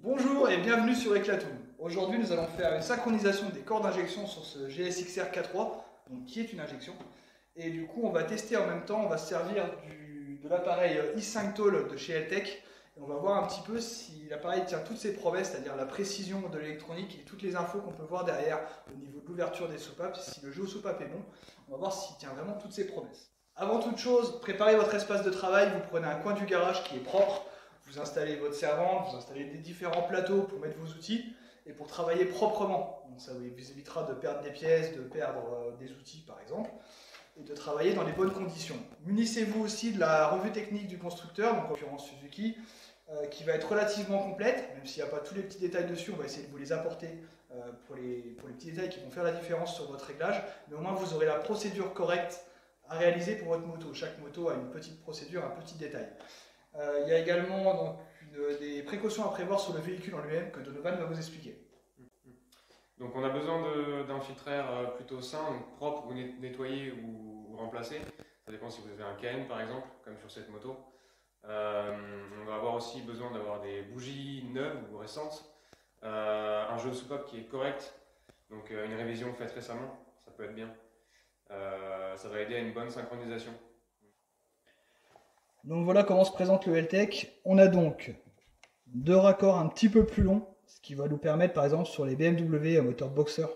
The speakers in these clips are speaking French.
Bonjour et bienvenue sur Eclatoon. Aujourd'hui, nous allons faire une synchronisation des corps d'injection sur ce GSX-R K3, donc qui est une injection. Et du coup, on va tester en même temps, on va se servir de l'appareil i5 Toll de chez Eltech. Et on va voir un petit peu si l'appareil tient toutes ses promesses, c'est-à-dire la précision de l'électronique et toutes les infos qu'on peut voir derrière au niveau de l'ouverture des soupapes. Si le jeu aux soupapes est bon, on va voir s'il tient vraiment toutes ses promesses. Avant toute chose, préparez votre espace de travail, vous prenez un coin du garage qui est propre. Vous installez votre servante, vous installez des différents plateaux pour mettre vos outils et pour travailler proprement. Donc ça vous évitera de perdre des pièces, de perdre des outils par exemple, et de travailler dans les bonnes conditions. Munissez-vous aussi de la revue technique du constructeur, donc en l'occurrence Suzuki, qui va être relativement complète, même s'il n'y a pas tous les petits détails dessus, on va essayer de vous les apporter pour les petits détails qui vont faire la différence sur votre réglage, mais au moins vous aurez la procédure correcte à réaliser pour votre moto. Chaque moto a une petite procédure, un petit détail. Il y a également donc, des précautions à prévoir sur le véhicule en lui-même que Donovan va vous expliquer. Donc on a besoin d'un filtre air plutôt sain, donc propre ou nettoyé ou remplacé. Ça dépend si vous avez un KN par exemple, comme sur cette moto. On va avoir aussi besoin d'avoir des bougies neuves ou récentes, un jeu de soupape qui est correct, donc une révision faite récemment, ça peut être bien. Ça va aider à une bonne synchronisation. Donc voilà comment se présente le Eltech. On a donc deux raccords un petit peu plus longs, ce qui va nous permettre par exemple sur les BMW à moteur boxer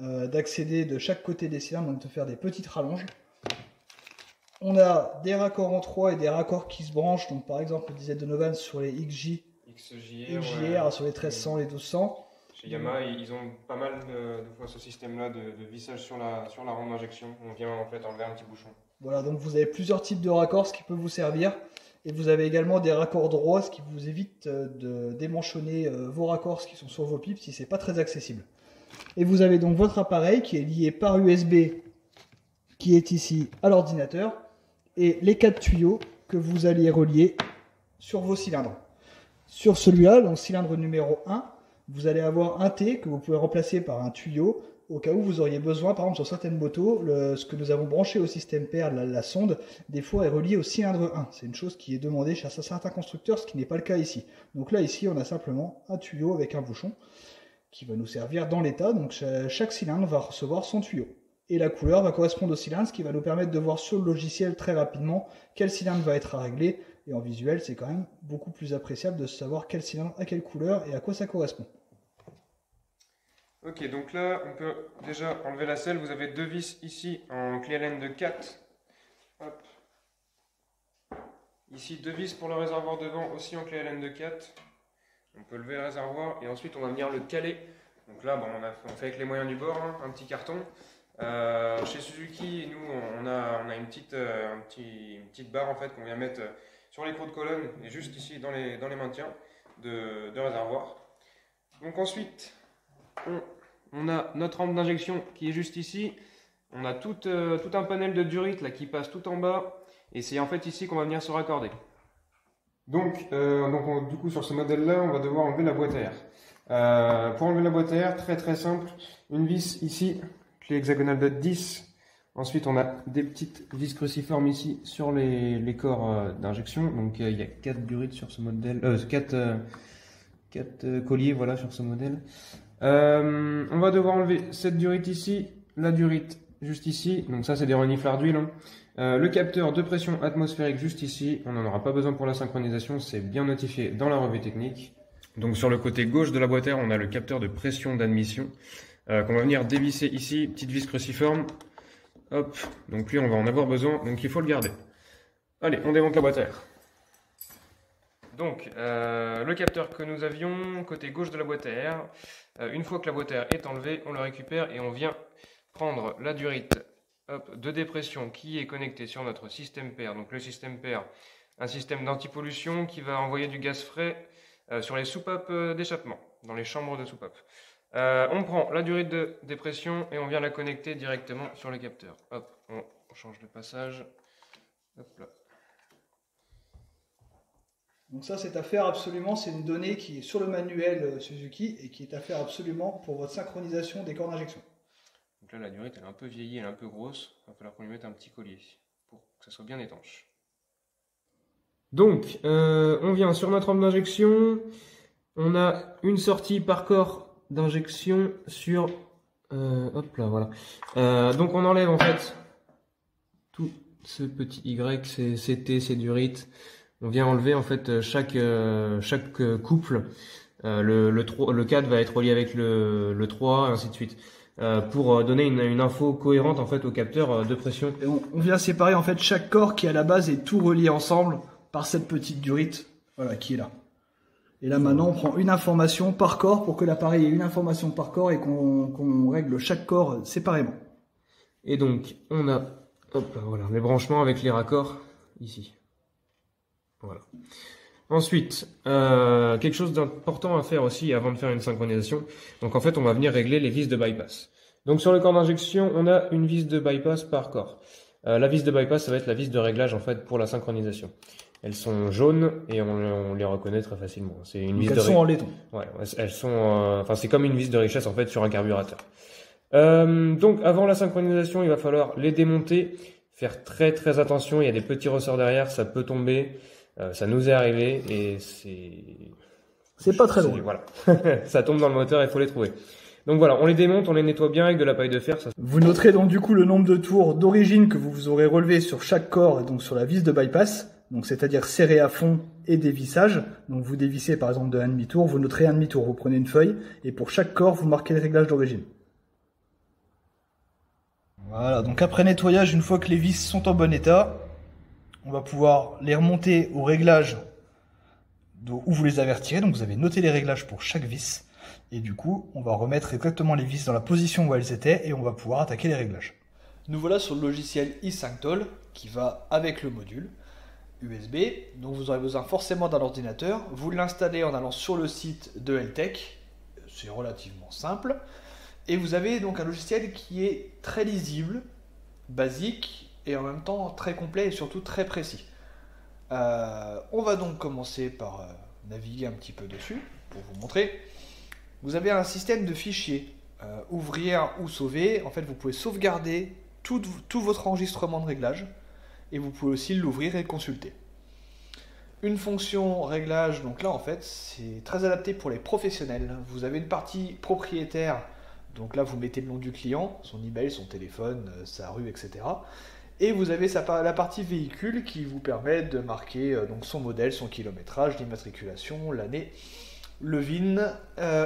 d'accéder de chaque côté des cylindres, donc de faire des petites rallonges. On a des raccords en 3 et des raccords qui se branchent, donc par exemple disait Donovan sur les XJR, ouais. Sur les 1300, les 1200. Chez Yamaha, ils ont pas mal de fois ce système-là de vissage sur la rampe d'injection. On vient en fait enlever un petit bouchon. Voilà, donc vous avez plusieurs types de raccords, ce qui peut vous servir. Et vous avez également des raccords droits, ce qui vous évite de démanchonner vos raccords qui sont sur vos pipes si c'est pas très accessible. Et vous avez donc votre appareil qui est lié par USB, qui est ici à l'ordinateur, et les 4 tuyaux que vous allez relier sur vos cylindres. Sur celui-là, donc cylindre numéro 1, vous allez avoir un T que vous pouvez remplacer par un tuyau au cas où vous auriez besoin, par exemple sur certaines motos, ce que nous avons branché au système pair, la sonde, des fois est reliée au cylindre 1. C'est une chose qui est demandée chez certains constructeurs, ce qui n'est pas le cas ici. Donc là, ici, on a simplement un tuyau avec un bouchon qui va nous servir dans l'état. Donc chaque cylindre va recevoir son tuyau. Et la couleur va correspondre au cylindre, ce qui va nous permettre de voir sur le logiciel très rapidement quel cylindre va être à régler. Et en visuel, c'est quand même beaucoup plus appréciable de savoir quel cylindre a quelle couleur et à quoi ça correspond. Ok, donc là, on peut déjà enlever la selle. Vous avez deux vis ici en clé Allen de 4. Hop. Ici, deux vis pour le réservoir devant, aussi en clé Allen de 4. On peut lever le réservoir et ensuite on va venir le caler. Donc là, bon, on fait avec les moyens du bord, hein, un petit carton. Chez Suzuki, nous, on a une petite barre en fait qu'on vient mettre sur les crocs de colonne et juste ici dans les maintiens de réservoir. Donc ensuite, on a notre rampe d'injection qui est juste ici. On a tout un panel de durite là, qui passe tout en bas. Et c'est en fait ici qu'on va venir se raccorder. Donc du coup, sur ce modèle-là, on va devoir enlever la boîte à air. Pour enlever la boîte à air, très simple. Une vis ici, clé hexagonale de 10. Ensuite, on a des petites vis cruciformes ici sur les corps d'injection. Donc il y a 4 durites sur ce modèle. 4 colliers voilà, sur ce modèle. On va devoir enlever cette durite ici, la durite juste ici, donc ça c'est des reniflards d'huile, hein. Le capteur de pression atmosphérique juste ici, on n'en aura pas besoin pour la synchronisation, c'est bien notifié dans la revue technique. Donc sur le côté gauche de la boîte à air, on a le capteur de pression d'admission qu'on va venir dévisser ici, petite vis cruciforme, hop, donc lui on va en avoir besoin, donc il faut le garder. Allez, on démonte la boîte à air. Donc, le capteur que nous avions côté gauche de la boîte à air, une fois que la boîte à air est enlevée, on le récupère et on vient prendre la durite de dépression qui est connectée sur notre système pair. Donc le système pair, un système d'antipollution qui va envoyer du gaz frais sur les soupapes d'échappement, dans les chambres de soupapes. On prend la durite de dépression et on vient la connecter directement sur le capteur. Hop, on change de passage. Hop là. Donc ça, c'est à faire absolument, c'est une donnée qui est sur le manuel Suzuki et qui est à faire absolument pour votre synchronisation des corps d'injection. Donc là, la durite, elle est un peu vieillie, elle est un peu grosse. Il va falloir qu'on lui mette un petit collier pour que ça soit bien étanche. Donc, on vient sur notre rampe d'injection. On a une sortie par corps d'injection sur... hop là, voilà. Donc on enlève en fait tout ce petit Y, c'est T, c'est du RIT. On vient enlever en fait chaque couple. Le 4 va être relié avec le 3, et ainsi de suite. Pour donner une info cohérente en fait au capteur de pression. Et on vient séparer en fait chaque corps qui à la base est tout relié ensemble par cette petite durite, voilà, qui est là. Et là maintenant on prend une information par corps pour que l'appareil ait une information par corps et qu'on règle chaque corps séparément. Et donc on a voilà, les branchements avec les raccords ici. Voilà. Ensuite, quelque chose d'important à faire aussi avant de faire une synchronisation. Donc en fait, on va venir régler les vis de bypass. Donc sur le corps d'injection, on a une vis de bypass par corps. La vis de bypass, ça va être la vis de réglage en fait pour la synchronisation. Elles sont jaunes et on les reconnaît très facilement. C'est une vis elles sont en laiton. Ouais, elles sont. Enfin, c'est comme une vis de richesse en fait sur un carburateur. Donc avant la synchronisation, il va falloir les démonter, faire très très attention. Il y a des petits ressorts derrière, ça peut tomber. Ça nous est arrivé et c'est pas très drôle. Voilà. Ça tombe dans le moteur, il faut les trouver. Donc voilà, on les démonte, on les nettoie bien avec de la paille de fer. Vous noterez donc du coup le nombre de tours d'origine que vous aurez relevé sur chaque corps et donc sur la vis de bypass. Donc c'est-à-dire serré à fond et dévissage. Donc vous dévissez par exemple de 1 demi-tour, vous noterez 1 demi-tour, vous prenez une feuille et pour chaque corps vous marquez les réglages d'origine. Voilà, donc après nettoyage, une fois que les vis sont en bon état, on va pouvoir les remonter au réglage où vous les avez retirés. Donc vous avez noté les réglages pour chaque vis. Et du coup, on va remettre exactement les vis dans la position où elles étaient et on va pouvoir attaquer les réglages. Nous voilà sur le logiciel i5Toll qui va avec le module USB. Donc vous aurez besoin forcément d'un ordinateur. Vous l'installez en allant sur le site de Heltec. C'est relativement simple. Et vous avez donc un logiciel qui est très lisible, basique et en même temps très complet et surtout très précis. On va donc commencer par naviguer un petit peu dessus pour vous montrer. Vous avez un système de fichiers, ouvrir ou sauver. En fait, vous pouvez sauvegarder tout votre enregistrement de réglage et vous pouvez aussi l'ouvrir et le consulter. Une fonction réglage, donc là en fait, c'est très adapté pour les professionnels. Vous avez une partie propriétaire, donc là vous mettez le nom du client, son email, son téléphone, sa rue, etc. Et vous avez la partie véhicule qui vous permet de marquer donc son modèle, son kilométrage, l'immatriculation, l'année, le VIN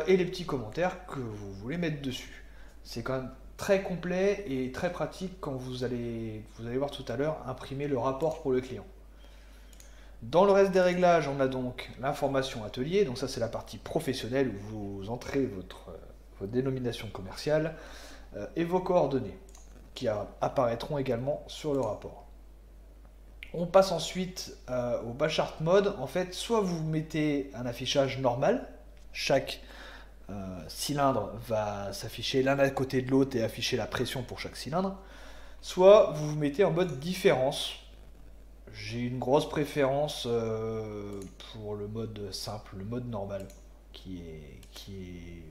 et les petits commentaires que vous voulez mettre dessus. C'est quand même très complet et très pratique quand vous allez voir tout à l'heure imprimer le rapport pour le client. Dans le reste des réglages, on a donc l'information atelier, donc ça c'est la partie professionnelle où vous entrez votre dénomination commerciale et vos coordonnées qui apparaîtront également sur le rapport. On passe ensuite au Bachart Mode. En fait, soit vous mettez un affichage normal, chaque cylindre va s'afficher l'un à côté de l'autre et afficher la pression pour chaque cylindre, soit vous vous mettez en mode différence. J'ai une grosse préférence pour le mode simple, le mode normal, qui est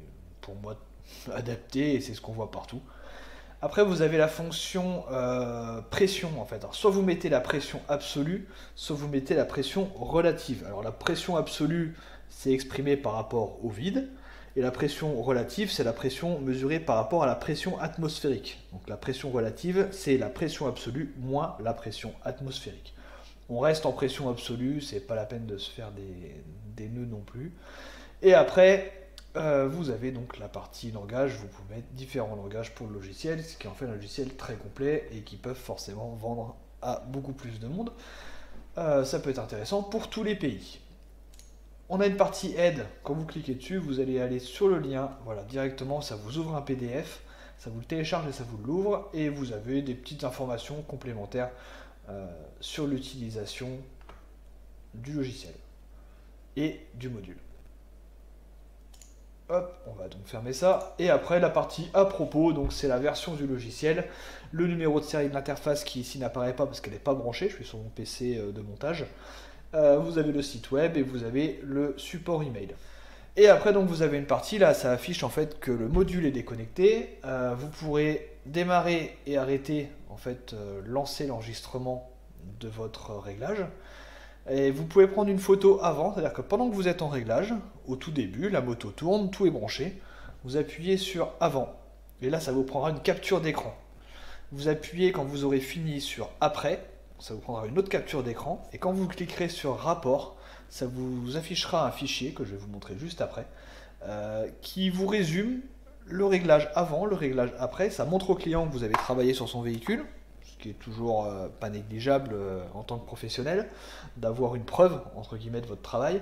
pour moi adapté et c'est ce qu'on voit partout. Après, vous avez la fonction pression en fait. Alors, soit vous mettez la pression absolue, soit vous mettez la pression relative. Alors la pression absolue, c'est exprimé par rapport au vide, et la pression relative, c'est la pression mesurée par rapport à la pression atmosphérique. Donc la pression relative, c'est la pression absolue moins la pression atmosphérique. On reste en pression absolue, c'est pas la peine de se faire des nœuds non plus. Et après, vous avez donc la partie langage, vous pouvez mettre différents langages pour le logiciel, ce qui en fait un logiciel très complet et qui peuvent forcément vendre à beaucoup plus de monde. Ça peut être intéressant pour tous les pays. On a une partie aide, quand vous cliquez dessus, vous allez aller sur le lien, voilà, directement, ça vous ouvre un PDF, ça vous le télécharge et ça vous l'ouvre, et vous avez des petites informations complémentaires sur l'utilisation du logiciel et du module. Hop, on va donc fermer ça. Et après, la partie à propos, donc c'est la version du logiciel. Le numéro de série de l'interface qui ici n'apparaît pas parce qu'elle n'est pas branchée. Je suis sur mon PC de montage. Vous avez le site web et vous avez le support email. Et après, donc vous avez une partie, là, ça affiche en fait que le module est déconnecté. Vous pourrez démarrer et arrêter, en fait, lancer l'enregistrement de votre réglage. Et vous pouvez prendre une photo avant, c'est-à-dire que pendant que vous êtes en réglage, au tout début, la moto tourne, tout est branché, vous appuyez sur avant. Et là, ça vous prendra une capture d'écran. Vous appuyez quand vous aurez fini sur après, ça vous prendra une autre capture d'écran. Et quand vous cliquerez sur rapport, ça vous affichera un fichier que je vais vous montrer juste après, qui vous résume le réglage avant, le réglage après. Ça montre au client que vous avez travaillé sur son véhicule, ce qui est toujours pas négligeable en tant que professionnel, d'avoir une preuve, entre guillemets, de votre travail,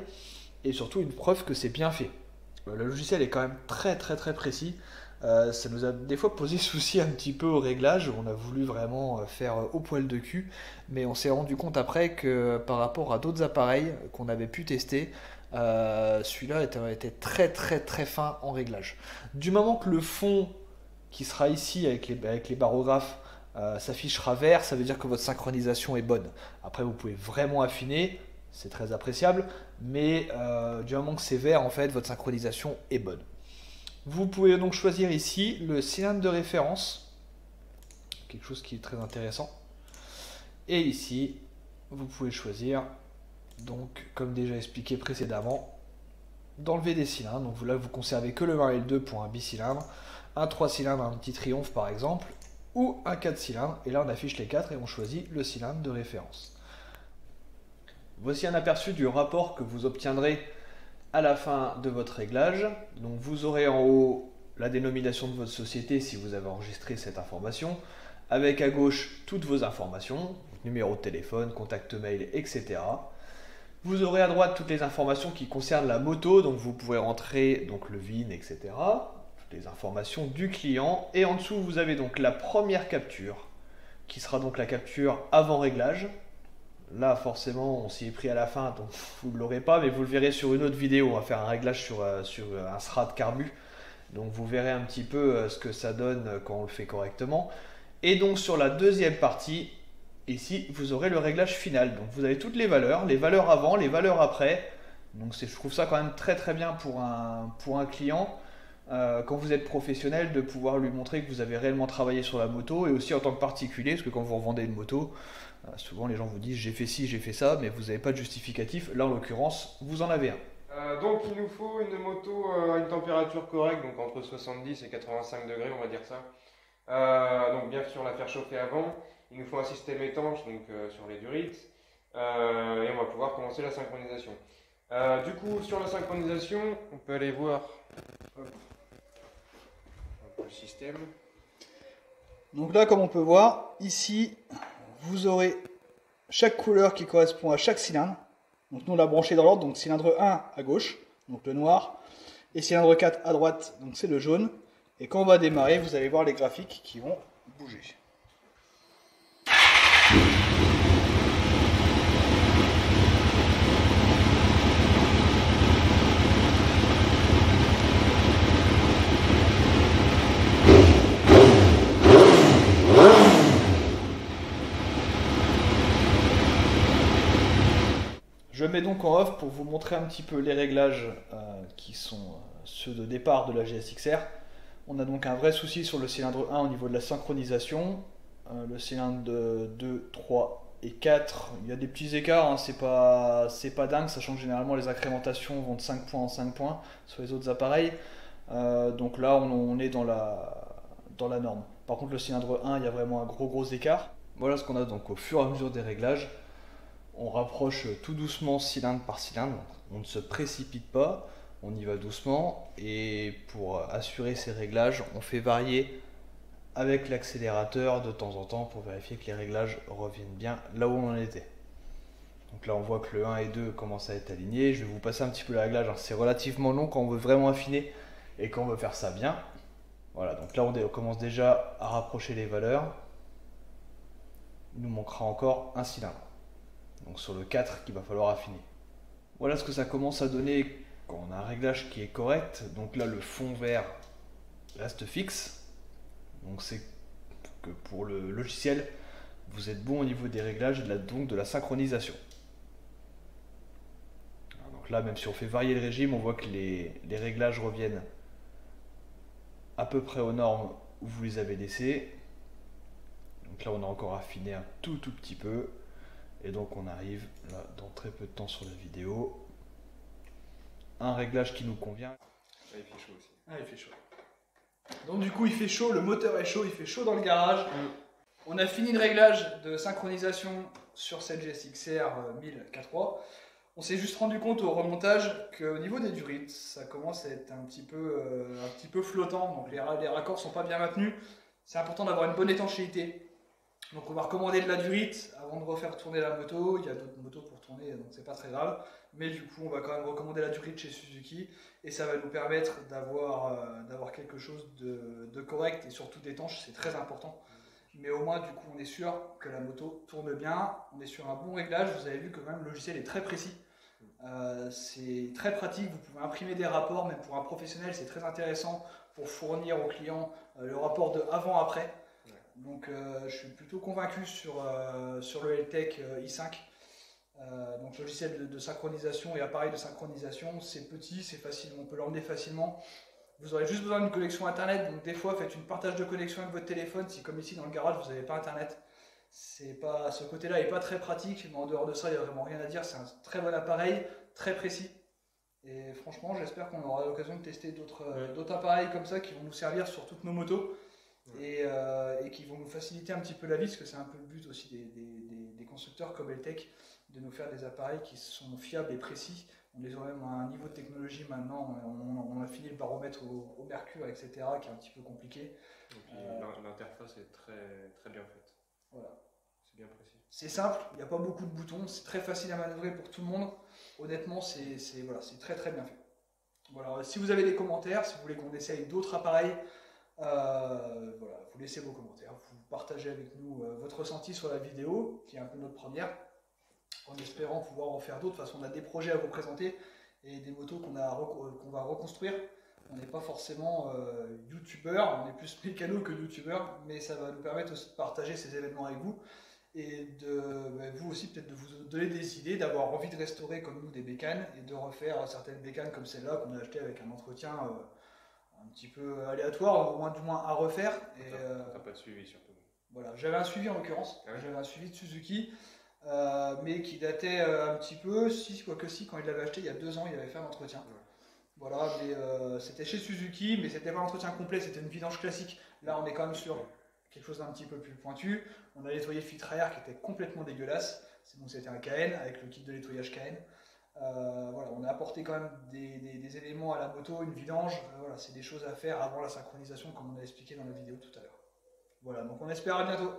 et surtout une preuve que c'est bien fait. Le logiciel est quand même très précis. Ça nous a des fois posé souci un petit peu au réglage. On a voulu vraiment faire au poil de cul, mais on s'est rendu compte après que par rapport à d'autres appareils qu'on avait pu tester, celui-là était très fin en réglage. Du moment que le fond qui sera ici avec les barographes s'affichera vert, ça veut dire que votre synchronisation est bonne. Après, vous pouvez vraiment affiner, c'est très appréciable, mais du moment que c'est vert, en fait, votre synchronisation est bonne. Vous pouvez donc choisir ici le cylindre de référence, quelque chose qui est très intéressant. Et ici, vous pouvez choisir, donc comme déjà expliqué précédemment, d'enlever des cylindres. Donc là, vous conservez que le 1 et le 2 pour un bicylindre, un 3 cylindres, un petit Triomphe par exemple, ou un 4 cylindres. Et là, on affiche les 4 et on choisit le cylindre de référence. Voici un aperçu du rapport que vous obtiendrez à la fin de votre réglage. Donc vous aurez en haut la dénomination de votre société si vous avez enregistré cette information, avec à gauche toutes vos informations, numéro de téléphone, contact mail, etc. Vous aurez à droite toutes les informations qui concernent la moto, donc vous pouvez rentrer donc le VIN, etc. Toutes les informations du client. Et en dessous, vous avez donc la première capture, qui sera donc la capture avant réglage. Là, forcément, on s'y est pris à la fin, donc vous ne l'aurez pas, mais vous le verrez sur une autre vidéo. On va faire un réglage sur un SRA de carbu. Donc vous verrez un petit peu ce que ça donne quand on le fait correctement. Et donc sur la deuxième partie, ici, vous aurez le réglage final. Donc vous avez toutes les valeurs avant, les valeurs après. Donc je trouve ça quand même très bien pour un client, quand vous êtes professionnel, de pouvoir lui montrer que vous avez réellement travaillé sur la moto, et aussi en tant que particulier, parce que quand vous revendez une moto, souvent les gens vous disent j'ai fait ci, j'ai fait ça, mais vous n'avez pas de justificatif. Là en l'occurrence, vous en avez un. Donc il nous faut une moto à une température correcte, donc entre 70 et 85 degrés, on va dire ça. Donc bien sûr la faire chauffer avant. Il nous faut un système étanche, donc sur les durites, et on va pouvoir commencer la synchronisation. Du coup, sur la synchronisation, on peut aller voir le système. Donc là, comme on peut voir, ici, vous aurez chaque couleur qui correspond à chaque cylindre. Donc nous, on l'a branché dans l'ordre, donc cylindre 1 à gauche, donc le noir, et cylindre 4 à droite, donc c'est le jaune. Et quand on va démarrer, vous allez voir les graphiques qui vont bouger. Je mets donc en off pour vous montrer un petit peu les réglages qui sont ceux de départ de la GSX-R. On a donc un vrai souci sur le cylindre 1 au niveau de la synchronisation. Le cylindre 2, 3 et 4, il y a des petits écarts, hein, c'est pas dingue, sachant que généralement les incrémentations vont de 5 points en 5 points sur les autres appareils. Donc là on est dans la norme. Par contre le cylindre 1, il y a vraiment un gros écart. Voilà ce qu'on a donc au fur et à mesure des réglages. On rapproche tout doucement cylindre par cylindre, on ne se précipite pas, on y va doucement, et pour assurer ces réglages, on fait varier avec l'accélérateur de temps en temps pour vérifier que les réglages reviennent bien là où on en était. Donc là on voit que le 1 et 2 commencent à être alignés. Je vais vous passer un petit peu le réglage, c'est relativement long quand on veut vraiment affiner et quand on veut faire ça bien. Voilà, donc là on commence déjà à rapprocher les valeurs. Il nous manquera encore un cylindre. Donc sur le 4 qu'il va falloir affiner. Voilà ce que ça commence à donner quand on a un réglage qui est correct. Donc là le fond vert reste fixe. Donc c'est que pour le logiciel, vous êtes bon au niveau des réglages et donc de la synchronisation. Donc là même si on fait varier le régime, on voit que les réglages reviennent à peu près aux normes où vous les avez laissés. Donc là on a encore affiné un tout petit peu. Et donc on arrive là dans très peu de temps sur la vidéo. Un réglage qui nous convient. Ah, il fait chaud aussi. Ah, il fait chaud. Donc du coup il fait chaud, le moteur est chaud, il fait chaud dans le garage. On a fini le réglage de synchronisation sur cette GSX-R 1000 K3. On s'est juste rendu compte au remontage qu'au niveau des durites, ça commence à être un petit peu flottant, donc les raccords ne sont pas bien maintenus. C'est important d'avoir une bonne étanchéité. Donc on va recommander de la durite avant de refaire tourner la moto. Il y a d'autres motos pour tourner, donc c'est pas très grave. Mais du coup, on va quand même recommander la durite chez Suzuki. Et ça va nous permettre d'avoir quelque chose de correct et surtout d'étanche, c'est très important. Mais au moins, du coup, on est sûr que la moto tourne bien. On est sur un bon réglage. Vous avez vu que même le logiciel est très précis. C'est très pratique. Vous pouvez imprimer des rapports, même pour un professionnel, c'est très intéressant pour fournir au client le rapport de avant-après. Donc je suis plutôt convaincu sur le L-Tech i5. Donc logiciel de synchronisation et appareil de synchronisation, c'est petit, c'est facile, on peut l'emmener facilement. Vous aurez juste besoin d'une connexion internet, donc des fois faites une partage de connexion avec votre téléphone si comme ici dans le garage vous n'avez pas internet. Ce côté-là n'est pas très pratique, mais en dehors de ça il n'y a vraiment rien à dire, c'est un très bon appareil, très précis. Et franchement j'espère qu'on aura l'occasion de tester d'autres appareils comme ça qui vont nous servir sur toutes nos motos. Et qui vont nous faciliter un petit peu la vie, parce que c'est un peu le but aussi des constructeurs comme L-Tech, de nous faire des appareils qui sont fiables et précis. On les a même à un niveau de technologie maintenant, on a fini le baromètre au mercure, etc., qui est un petit peu compliqué. L'interface est très bien faite. Voilà. C'est bien précis. C'est simple, il n'y a pas beaucoup de boutons, c'est très facile à manœuvrer pour tout le monde. Honnêtement, c'est très très bien fait. Voilà. Si vous avez des commentaires, si vous voulez qu'on essaye d'autres appareils, voilà, vous laissez vos commentaires, vous partagez avec nous votre ressenti sur la vidéo, qui est un peu notre première, en espérant pouvoir en faire d'autres. De toute façon, on a des projets à vous présenter et des motos qu'on va reconstruire. On n'est pas forcément youtubeur, on est plus mécano que youtubeur, mais ça va nous permettre aussi de partager ces événements avec vous et vous aussi peut-être de vous donner des idées, d'avoir envie de restaurer comme nous des bécanes et de refaire certaines bécanes comme celle-là qu'on a achetée avec un entretien un petit peu aléatoire, au du moins à refaire. T'as pas de suivi surtout. Voilà, j'avais un suivi en l'occurrence, j'avais un suivi de Suzuki, mais qui datait un petit peu, quoique si, quand il l'avait acheté il y a 2 ans, il avait fait un entretien. Ouais. Voilà, mais c'était chez Suzuki, mais c'était pas un entretien complet, c'était une vidange classique. Là, on est quand même sur quelque chose d'un petit peu plus pointu. On a nettoyé le filtre à air qui était complètement dégueulasse. Donc c'était un KN avec le kit de nettoyage KN. Voilà, on a apporté quand même des éléments à la moto, une vidange. Voilà, c'est des choses à faire avant la synchronisation, comme on a expliqué dans la vidéo tout à l'heure. Voilà, donc on espère à bientôt.